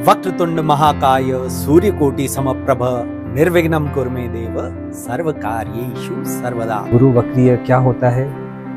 वक्रतुंड महाकाय सूर्यकोटि समप्रभ निर्विघ्नं कुरु मे देव सर्व कार्येषु सर्वदा। गुरु वक्रीय क्या होता है,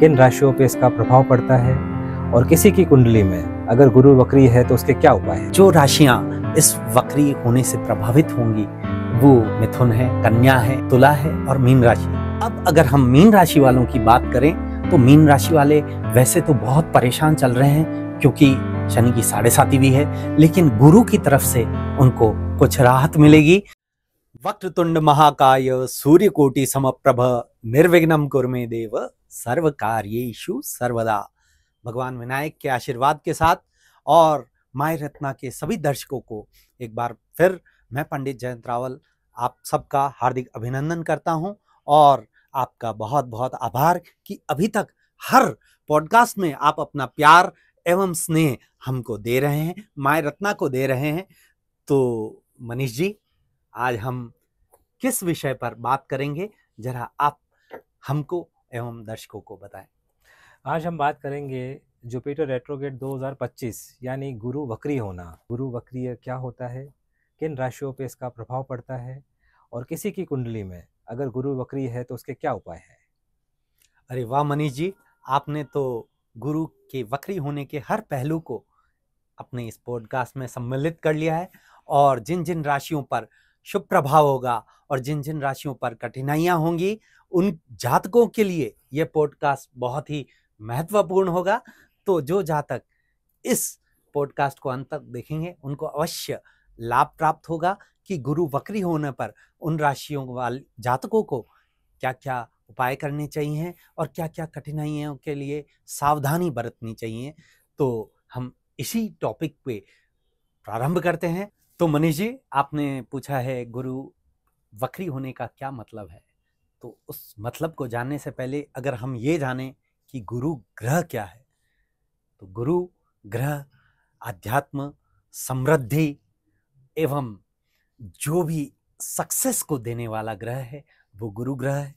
किन राशियों पे इसका प्रभाव पड़ता है और किसी की कुंडली में अगर गुरु वक्री है तो उसके क्या उपाय है? जो राशियां इस वक्री होने से प्रभावित होंगी वो मिथुन है, कन्या है, तुला है और मीन राशि। अब अगर हम मीन राशि वालों की बात करें तो मीन राशि वाले वैसे तो बहुत परेशान चल रहे हैं क्योंकि शनि की 7.5 भी है, लेकिन गुरु की तरफ से उनको कुछ राहत मिलेगी। वक्रतुंड महाकाय सूर्यकोटि समप्रभ निर्विघ्नं कुरु मे देव सर्व कार्येषु सर्वदा। भगवान विनायक के आशीर्वाद के साथ और माय रत्ना के सभी दर्शकों को एक बार फिर मैं पंडित जयंत रावल आप सबका हार्दिक अभिनंदन करता हूं और आपका बहुत बहुत आभार कि अभी तक हर पॉडकास्ट में आप अपना प्यार एवं स्नेह हमको दे रहे हैं, माय रत्ना को दे रहे हैं। तो मनीष जी, आज हम किस विषय पर बात करेंगे, जरा आप हमको एवं दर्शकों को बताएं। आज हम बात करेंगे जुपिटर रेट्रोग्रेड 2025 यानी गुरु वक्री होना। गुरु वक्रीय क्या होता है, किन राशियों पे इसका प्रभाव पड़ता है और किसी की कुंडली में अगर गुरु वक्री है तो उसके क्या उपाय है? अरे वाह मनीष जी, आपने तो गुरु के वक्री होने के हर पहलू को अपने इस पॉडकास्ट में सम्मिलित कर लिया है और जिन जिन राशियों पर शुभ प्रभाव होगा और जिन जिन राशियों पर कठिनाइयां होंगी उन जातकों के लिए यह पॉडकास्ट बहुत ही महत्वपूर्ण होगा। तो जो जातक इस पॉडकास्ट को अंत तक देखेंगे उनको अवश्य लाभ प्राप्त होगा कि गुरु वक्री होने पर उन राशियों वाले जातकों को क्या क्या उपाय करने चाहिए और क्या क्या कठिनाइयों के लिए सावधानी बरतनी चाहिए। तो हम इसी टॉपिक पे प्रारंभ करते हैं। तो मनीष जी, आपने पूछा है गुरु वक्री होने का क्या मतलब है, तो उस मतलब को जानने से पहले अगर हम ये जानें कि गुरु ग्रह क्या है, तो गुरु ग्रह आध्यात्म, समृद्धि एवं जो भी सक्सेस को देने वाला ग्रह है वो गुरु ग्रह है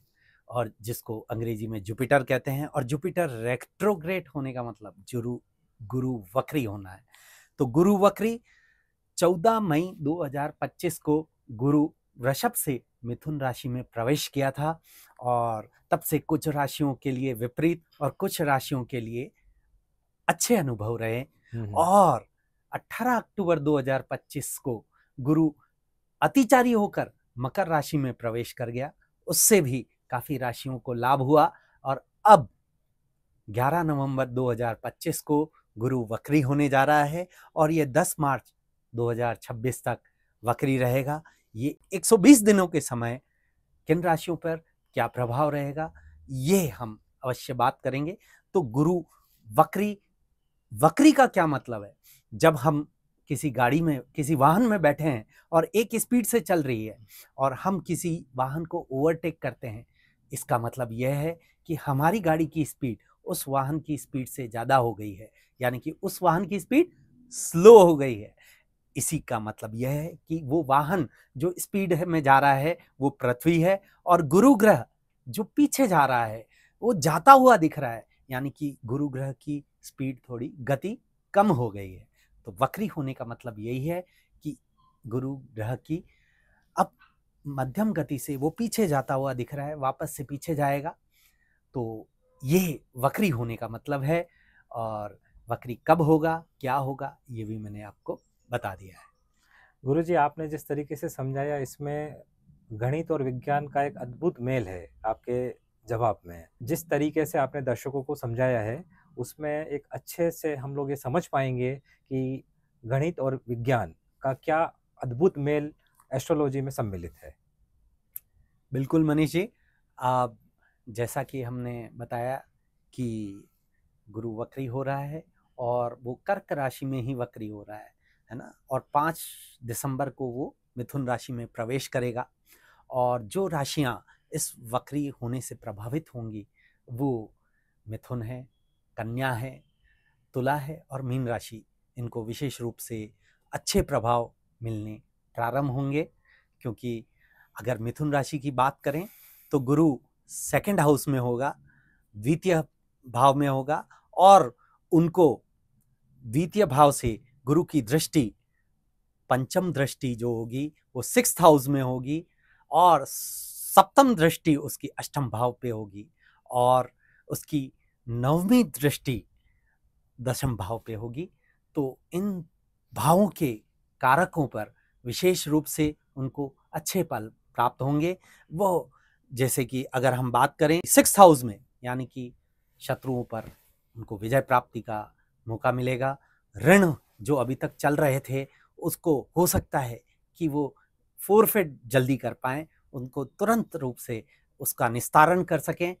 और जिसको अंग्रेजी में जुपिटर कहते हैं। और जुपिटर रेट्रोग्रेड होने का मतलब गुरु वक्री होना है। तो गुरु वक्री 14 मई 2025 को गुरु वृषभ से मिथुन राशि में प्रवेश किया था और तब से कुछ राशियों के लिए विपरीत और कुछ राशियों के लिए अच्छे अनुभव रहे। और 18 अक्टूबर 2025 को गुरु अतिचारी होकर मकर राशि में प्रवेश कर गया, उससे भी काफी राशियों को लाभ हुआ। और अब 11 नवंबर 2025 को गुरु वक्री होने जा रहा है और ये 10 मार्च 2026 तक वक्री रहेगा। ये 120 दिनों के समय किन राशियों पर क्या प्रभाव रहेगा ये हम अवश्य बात करेंगे। तो गुरु वक्री का क्या मतलब है? जब हम किसी गाड़ी में, किसी वाहन में बैठे हैं और एक स्पीड से चल रही है और हम किसी वाहन को ओवरटेक करते हैं, इसका मतलब यह है कि हमारी गाड़ी की स्पीड उस वाहन की स्पीड से ज़्यादा हो गई है, यानी कि उस वाहन की स्पीड स्लो हो गई है। इसी का मतलब यह है कि वो वाहन जो स्पीड में जा रहा है वो पृथ्वी है और गुरु ग्रह जो पीछे जा रहा है वो जाता हुआ दिख रहा है, यानी कि गुरु ग्रह की स्पीड थोड़ी गति कम हो गई है। तो वक्री होने का मतलब यही है कि गुरु ग्रह की अब मध्यम गति से वो पीछे जाता हुआ दिख रहा है, वापस से पीछे जाएगा। तो ये वक्री होने का मतलब है। और वक्री कब होगा, क्या होगा, ये भी मैंने आपको बता दिया है। गुरुजी, आपने जिस तरीके से समझाया इसमें गणित और विज्ञान का एक अद्भुत मेल है आपके जवाब में। जिस तरीके से आपने दर्शकों को समझाया है उसमें एक अच्छे से हम लोग ये समझ पाएंगे कि गणित और विज्ञान का क्या अद्भुत मेल एस्ट्रोलॉजी में सम्मिलित है। बिल्कुल मनीष जी, जैसा कि हमने बताया कि गुरु वक्री हो रहा है और वो कर्क राशि में ही वक्री हो रहा है ना, और 5 दिसंबर को वो मिथुन राशि में प्रवेश करेगा। और जो राशियां इस वक्री होने से प्रभावित होंगी वो मिथुन है, कन्या है, तुला है और मीन राशि। इनको विशेष रूप से अच्छे प्रभाव मिलने प्रारंभ होंगे, क्योंकि अगर मिथुन राशि की बात करें तो गुरु 2nd हाउस में होगा, द्वितीय भाव में होगा और उनको द्वितीय भाव से गुरु की दृष्टि पंचम दृष्टि जो होगी वो 6th हाउस में होगी और सप्तम दृष्टि उसकी अष्टम भाव पे होगी और उसकी नवमी दृष्टि दशम भाव पे होगी। तो इन भावों के कारकों पर विशेष रूप से उनको अच्छे फल प्राप्त होंगे। वो जैसे कि अगर हम बात करें 6th हाउस में, यानी कि शत्रुओं पर उनको विजय प्राप्ति का मौका मिलेगा। ऋण जो अभी तक चल रहे थे उसको हो सकता है कि वो फोरफिट जल्दी कर पाएं, उनको तुरंत रूप से उसका निस्तारण कर सकें,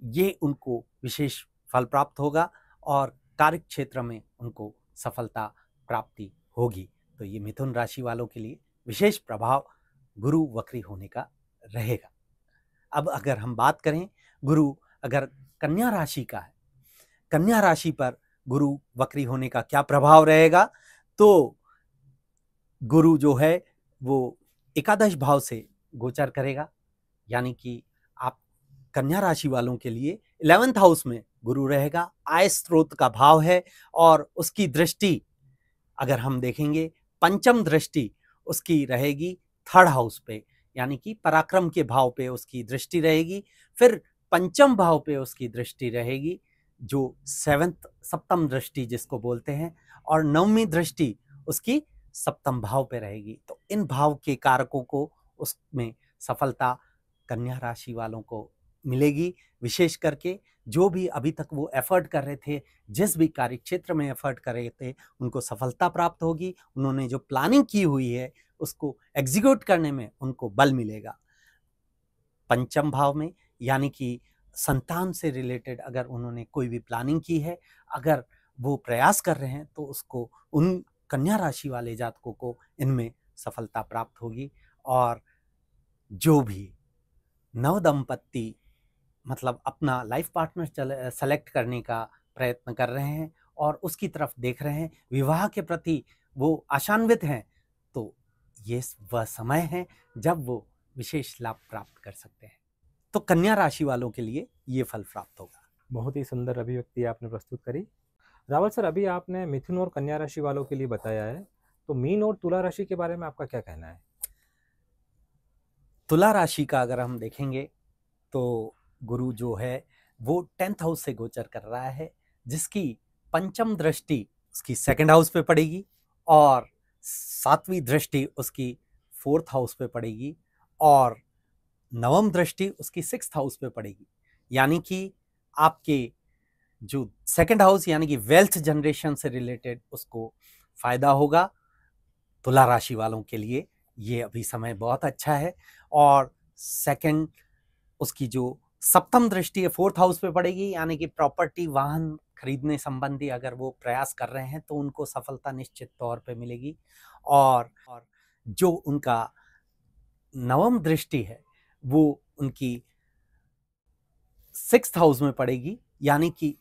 ये उनको विशेष फल प्राप्त होगा और कार्य क्षेत्र में उनको सफलता प्राप्ति होगी। तो ये मिथुन राशि वालों के लिए विशेष प्रभाव गुरु वक्री होने का रहेगा। अब अगर हम बात करें गुरु अगर कन्या राशि का है, कन्या राशि पर गुरु वक्री होने का क्या प्रभाव रहेगा, तो गुरु जो है वो एकादश भाव से गोचर करेगा, यानी कि आप कन्या राशि वालों के लिए 11th हाउस में गुरु रहेगा। आय स्रोत का भाव है और उसकी दृष्टि अगर हम देखेंगे पंचम दृष्टि उसकी रहेगी 3rd हाउस पे, यानी कि पराक्रम के भाव पे उसकी दृष्टि रहेगी। फिर पंचम भाव पे उसकी दृष्टि रहेगी जो 7th सप्तम दृष्टि जिसको बोलते हैं, और नवमी दृष्टि उसकी सप्तम भाव पे रहेगी। तो इन भाव के कारकों को उसमें सफलता कन्या राशि वालों को मिलेगी। विशेष करके जो भी अभी तक वो एफर्ट कर रहे थे, जिस भी कार्य क्षेत्र में एफर्ट कर रहे थे, उनको सफलता प्राप्त होगी। उन्होंने जो प्लानिंग की हुई है उसको एग्जीक्यूट करने में उनको बल मिलेगा। पंचम भाव में यानी कि संतान से रिलेटेड अगर उन्होंने कोई भी प्लानिंग की है, अगर वो प्रयास कर रहे हैं, तो उसको उन कन्या राशि वाले जातकों को इनमें सफलता प्राप्त होगी। और जो भी नव दंपत्ति मतलब अपना लाइफ पार्टनर सेलेक्ट करने का प्रयत्न कर रहे हैं और उसकी तरफ देख रहे हैं, विवाह के प्रति वो आशान्वित हैं, तो ये वह समय है जब वो विशेष लाभ प्राप्त कर सकते हैं। तो कन्या राशि वालों के लिए ये फल प्राप्त होगा। बहुत ही सुंदर अभिव्यक्ति आपने प्रस्तुत करी। रावल सर, अभी आपने मिथुन और कन्या राशि वालों के लिए बताया है, तो मीन और तुला राशि के बारे में आपका क्या कहना है? तुला राशि का अगर हम देखेंगे तो गुरु जो है वो 10th हाउस से गोचर कर रहा है, जिसकी पंचम दृष्टि उसकी 2nd हाउस पे पड़ेगी और 7वीं दृष्टि उसकी 4th हाउस पे पड़ेगी और नवम दृष्टि उसकी 6th हाउस पे पड़ेगी। यानी कि आपके जो 2nd हाउस यानी कि वेल्थ जनरेशन से रिलेटेड उसको फायदा होगा। तुला राशि वालों के लिए ये अभी समय बहुत अच्छा है। और 2nd उसकी जो सप्तम दृष्टि है 4th हाउस पे पड़ेगी, यानी कि प्रॉपर्टी वाहन खरीदने संबंधी अगर वो प्रयास कर रहे हैं तो उनको सफलता निश्चित तौर पे मिलेगी। और जो उनका नवम दृष्टि है वो उनकी 6th हाउस में पड़ेगी, यानी कि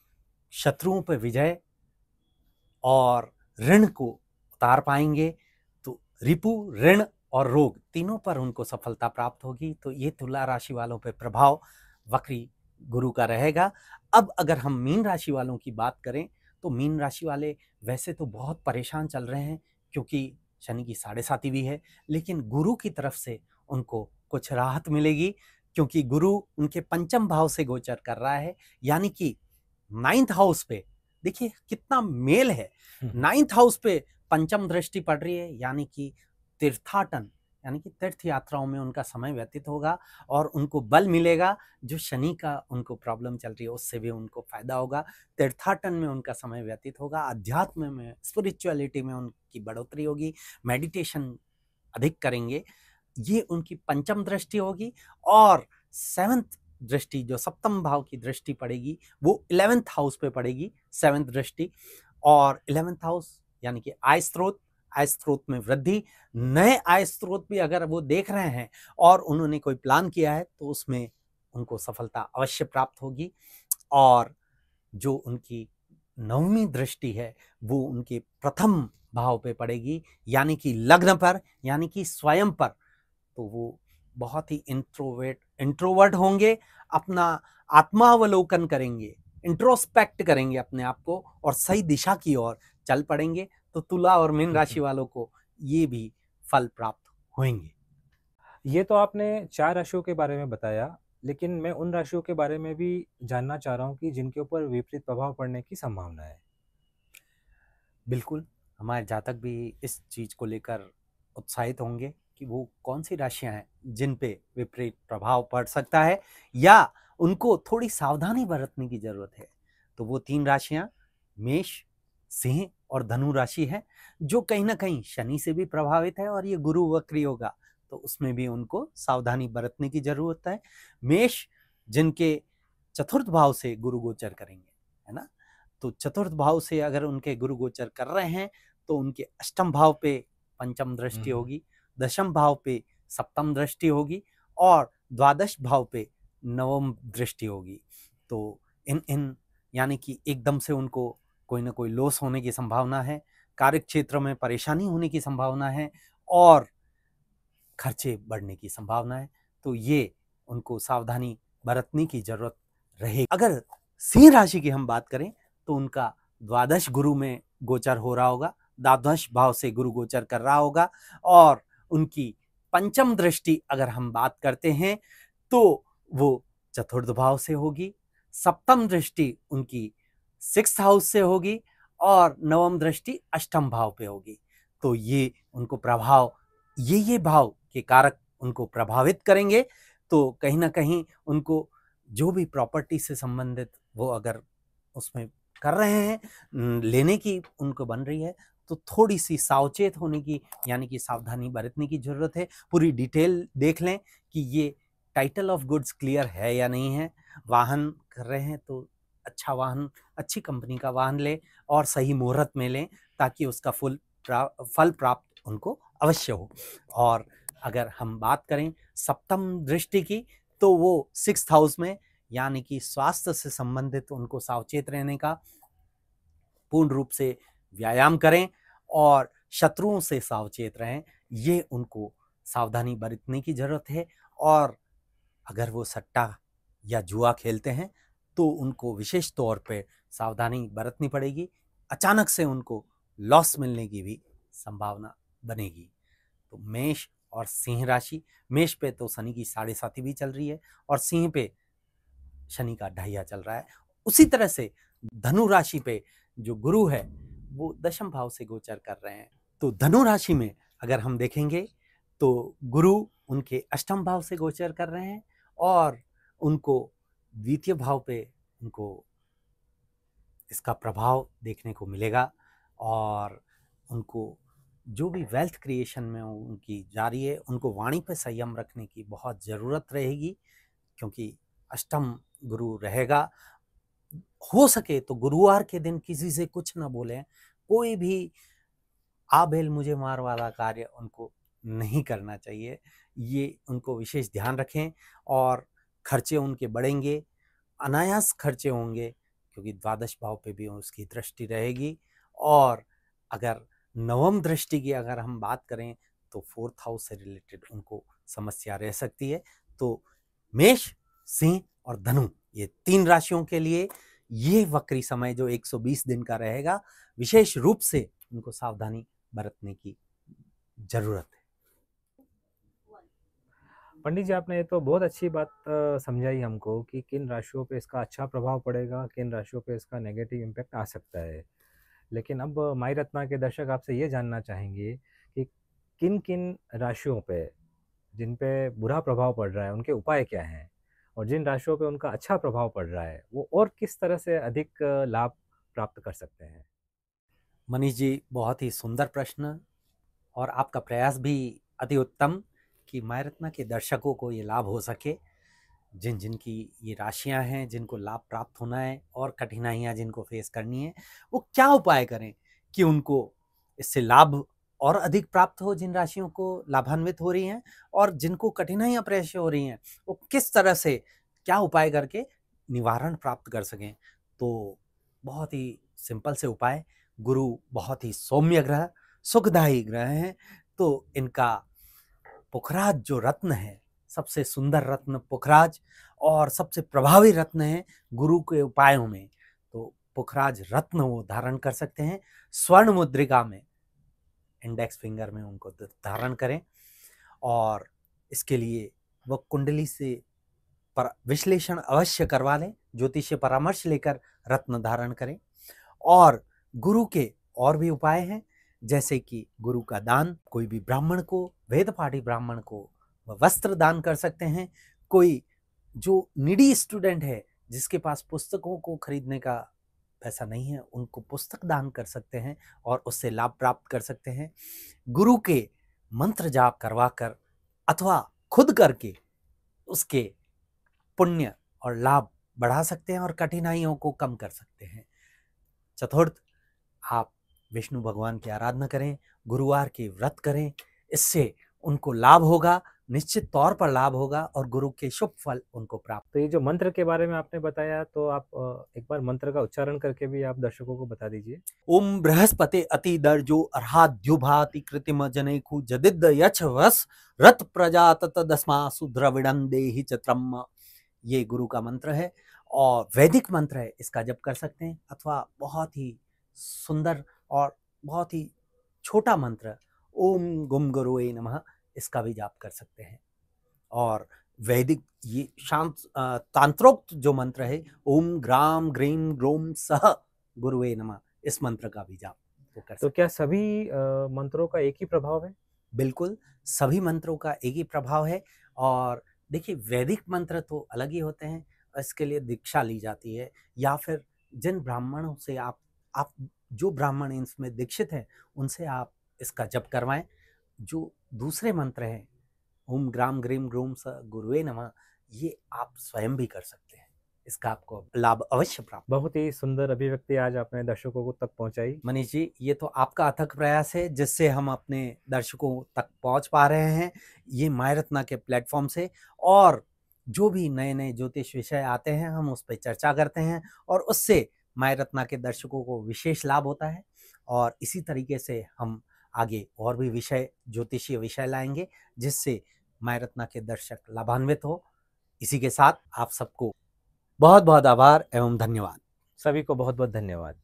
शत्रुओं पे विजय और ऋण को उतार पाएंगे। तो रिपु, ऋण और रोग तीनों पर उनको सफलता प्राप्त होगी। तो ये तुला राशि वालों पे प्रभाव वक्री गुरु का रहेगा। अब अगर हम मीन राशि वालों की बात करें तो मीन राशि वाले वैसे तो बहुत परेशान चल रहे हैं, क्योंकि शनि की 7.5 भी है, लेकिन गुरु की तरफ से उनको कुछ राहत मिलेगी, क्योंकि गुरु उनके पंचम भाव से गोचर कर रहा है, यानी कि 9th हाउस पे देखिए कितना मेल है। 9th हाउस पे पंचम दृष्टि पड़ रही है, यानी कि तीर्थाटन यानी कि तीर्थ यात्राओं में उनका समय व्यतीत होगा और उनको बल मिलेगा। जो शनि का उनको प्रॉब्लम चल रही है उससे भी उनको फायदा होगा। तीर्थाटन में उनका समय व्यतीत होगा, अध्यात्म में, स्पिरिचुअलिटी में उनकी बढ़ोतरी होगी, मेडिटेशन अधिक करेंगे। ये उनकी पंचम दृष्टि होगी। और 7th दृष्टि जो सप्तम भाव की दृष्टि पड़ेगी वो 11th हाउस पे पड़ेगी, 7th दृष्टि। और 11th हाउस यानी कि आय स्रोत, आय स्रोत में वृद्धि, नए आय स्रोत भी अगर वो देख रहे हैं और उन्होंने कोई प्लान किया है तो उसमें उनको सफलता अवश्य प्राप्त होगी। और जो उनकी नवमी दृष्टि है वो उनके प्रथम भाव पे पड़ेगी, यानी कि लग्न पर, यानी कि स्वयं पर। तो वो बहुत ही इंट्रोवर्ट होंगे, अपना आत्मावलोकन करेंगे, इंट्रोस्पेक्ट करेंगे अपने आप को और सही दिशा की ओर चल पड़ेंगे। तो तुला और मीन राशि वालों को ये भी फल प्राप्त होंगे। ये तो आपने 4 राशियों के बारे में बताया, लेकिन मैं उन राशियों के बारे में भी जानना चाह रहा हूँ कि जिनके ऊपर विपरीत प्रभाव पड़ने की संभावना है। बिल्कुल, हमारे जातक भी इस चीज़ को लेकर उत्साहित होंगे कि वो कौन-सी राशियाँ हैं, जिन पे विपरीत प्रभाव पड़ सकता है या उनको थोड़ी सावधानी बरतने की ज़रूरत है। तो वो 3 राशियाँ मेष, सिंह और धनु राशि है, जो कहीं न कहीं शनि से भी प्रभावित है और ये गुरु वक्री होगा, तो उसमें भी उनको सावधानी बरतने की ज़रूरत है। मेष जिनके चतुर्थ भाव से गुरु गोचर करेंगे, है ना? तो चतुर्थ भाव से अगर उनके गुरु गोचर कर रहे हैं तो उनके अष्टम भाव पे पंचम दृष्टि होगी, दशम भाव पे सप्तम दृष्टि होगी और द्वादश भाव पे नवम दृष्टि होगी। तो इन इन यानी कि एकदम से उनको कोई ना कोई लॉस होने की संभावना है, कार्य क्षेत्र में परेशानी होने की संभावना है और खर्चे बढ़ने की संभावना है। तो ये उनको सावधानी बरतने की जरूरत रहेगी। अगर सिंह राशि की हम बात करें तो उनका द्वादश गुरु में गोचर हो रहा होगा, द्वादश भाव से गुरु गोचर कर रहा होगा और उनकी पंचम दृष्टि अगर हम बात करते हैं तो वो चतुर्थ भाव से होगी, सप्तम दृष्टि उनकी सिक्स्थ हाउस से होगी और नवम दृष्टि अष्टम भाव पे होगी। तो ये उनको प्रभाव ये भाव के कारक उनको प्रभावित करेंगे। तो कहीं ना कहीं उनको जो भी प्रॉपर्टी से संबंधित वो अगर उसमें कर रहे हैं, लेने की उनको बन रही है, तो थोड़ी सी सावचेत होने की यानी कि सावधानी बरतने की जरूरत है। पूरी डिटेल देख लें कि ये टाइटल ऑफ गुड्स क्लियर है या नहीं है। वाहन कर रहे हैं तो अच्छा वाहन, अच्छी कंपनी का वाहन लें और सही मुहूर्त में लें ताकि उसका फल प्राप्त उनको अवश्य हो। और अगर हम बात करें सप्तम दृष्टि की तो वो सिक्स्थ हाउस में यानी कि स्वास्थ्य से संबंधित उनको सावचेत रहने का, पूर्ण रूप से व्यायाम करें और शत्रुओं से सावचेत रहें, ये उनको सावधानी बरतने की जरूरत है। और अगर वो सट्टा या जुआ खेलते हैं तो उनको विशेष तौर पे सावधानी बरतनी पड़ेगी, अचानक से उनको लॉस मिलने की भी संभावना बनेगी। तो मेष और सिंह राशि, मेष पे तो शनि की 7.5 भी चल रही है और सिंह पे शनि का ढाइया चल रहा है। उसी तरह से धनु राशि पे जो गुरु है वो दशम भाव से गोचर कर रहे हैं। तो धनु राशि में अगर हम देखेंगे तो गुरु उनके अष्टम भाव से गोचर कर रहे हैं और उनको द्वितीय भाव पे उनको इसका प्रभाव देखने को मिलेगा और उनको जो भी वेल्थ क्रिएशन में उनकी जारी है, उनको वाणी पे संयम रखने की बहुत ज़रूरत रहेगी क्योंकि अष्टम गुरु रहेगा। हो सके तो गुरुवार के दिन किसी से कुछ ना बोलें, कोई भी आ बेल मुझे मार वाला कार्य उनको नहीं करना चाहिए। ये उनको विशेष ध्यान रखें और खर्चे उनके बढ़ेंगे, अनायास खर्चे होंगे क्योंकि द्वादश भाव पे भी उसकी दृष्टि रहेगी। और अगर नवम दृष्टि की अगर हम बात करें तो फोर्थ हाउस से रिलेटेड उनको समस्या रह सकती है। तो मेष, सिंह और धनु ये 3 राशियों के लिए ये वक्री समय जो 120 दिन का रहेगा, विशेष रूप से उनको सावधानी बरतने की जरूरत है। पंडित जी, आपने ये तो बहुत अच्छी बात समझाई हमको कि किन राशियों पे इसका अच्छा प्रभाव पड़ेगा, किन राशियों पे इसका नेगेटिव इम्पैक्ट आ सकता है। लेकिन अब माई रत्ना के दर्शक आपसे ये जानना चाहेंगे कि किन-किन राशियों पे, जिन पे बुरा प्रभाव पड़ रहा है, उनके उपाय क्या हैं? और जिन राशियों पे उनका अच्छा प्रभाव पड़ रहा है, वो और किस तरह से अधिक लाभ प्राप्त कर सकते हैं? मनीष जी, बहुत ही सुंदर प्रश्न और आपका प्रयास भी अति उत्तम कि माय रत्ना के दर्शकों को ये लाभ हो सके। जिन जिनकी ये राशियां हैं, जिनको लाभ प्राप्त होना है और कठिनाइयां जिनको फेस करनी है, वो क्या उपाय करें कि उनको इससे लाभ और अधिक प्राप्त हो। जिन राशियों को लाभान्वित हो रही हैं और जिनको कठिनाइयां प्रेषित हो रही हैं, वो किस तरह से क्या उपाय करके निवारण प्राप्त कर सकें। तो बहुत ही सिंपल से उपाय, गुरु बहुत ही सौम्य ग्रह, सुखदायी ग्रह हैं, तो इनका पुखराज जो रत्न है, सबसे सुंदर रत्न पुखराज और सबसे प्रभावी रत्न है गुरु के उपायों में। तो पुखराज रत्न वो धारण कर सकते हैं। स्वर्ण मुद्रिका में इंडेक्स फिंगर में उनको धारण करें और इसके लिए वो कुंडली से विश्लेषण अवश्य करवा लें, ज्योतिषीय परामर्श लेकर रत्न धारण करें। और गुरु के और भी उपाय हैं, जैसे कि गुरु का दान, कोई भी ब्राह्मण को, वेद पाठी ब्राह्मण को वस्त्र दान कर सकते हैं। कोई जो नीडी स्टूडेंट है जिसके पास पुस्तकों को खरीदने का पैसा नहीं है, उनको पुस्तक दान कर सकते हैं और उससे लाभ प्राप्त कर सकते हैं। गुरु के मंत्र जाप करवाकर अथवा खुद करके उसके पुण्य और लाभ बढ़ा सकते हैं और कठिनाइयों को कम कर सकते हैं। चतुर्थ, आप विष्णु भगवान की आराधना करें, गुरुवार के व्रत करें, इससे उनको लाभ होगा, निश्चित तौर पर लाभ होगा और गुरु के शुभ फल उनको प्राप्त। तो ये जो मंत्र के बारे में आपने बताया, तो आप एक बार मंत्र का उच्चारण करके भी आप दर्शकों को बता दीजिए। ओम बृहस्पति अति दर्जो अर्हाद्युभाति कृतिम जनेखु जदिद यछ वस रत प्रजा तत दस्मासु द्रविड़ं देहि चत्रम। ये गुरु का मंत्र है और वैदिक मंत्र है, इसका जप कर सकते हैं। अथवा बहुत ही सुंदर और बहुत ही छोटा मंत्र ओम गुम गुरुवे नमः, इसका भी जाप कर सकते हैं। और वैदिक ये शांत तांत्रोक्त जो मंत्र है ओम ग्राम ग्रीम ग्रोम सह गुरुवे नमः, इस मंत्र का भी जाप वो कर सकते हैं। तो क्या सभी मंत्रों का एक ही प्रभाव है? बिल्कुल, सभी मंत्रों का एक ही प्रभाव है। और देखिए, वैदिक मंत्र तो अलग ही होते हैं, इसके लिए दीक्षा ली जाती है, या फिर जिन ब्राह्मणों से आप जो ब्राह्मण इसमें दीक्षित हैं उनसे आप इसका जप करवाएं। जो दूसरे मंत्र हैं ओम ग्राम ग्रीम ग्रोम स गुरुवे नमः, ये आप स्वयं भी कर सकते हैं, इसका आपको लाभ अवश्य प्राप्त। बहुत ही सुंदर अभिव्यक्ति आज आपने दर्शकों को तक पहुंचाई। मनीष जी, ये तो आपका अथक प्रयास है जिससे हम अपने दर्शकों तक पहुंच पा रहे हैं, ये मायरत्ना के प्लेटफॉर्म से। और जो भी नए नए ज्योतिष विषय आते हैं हम उस पर चर्चा करते हैं और उससे मायरत्ना के दर्शकों को विशेष लाभ होता है। और इसी तरीके से हम आगे और भी विषय, ज्योतिषीय विषय लाएंगे जिससे मायरत्ना के दर्शक लाभान्वित हो। इसी के साथ आप सबको बहुत बहुत आभार एवं धन्यवाद। सभी को बहुत बहुत धन्यवाद।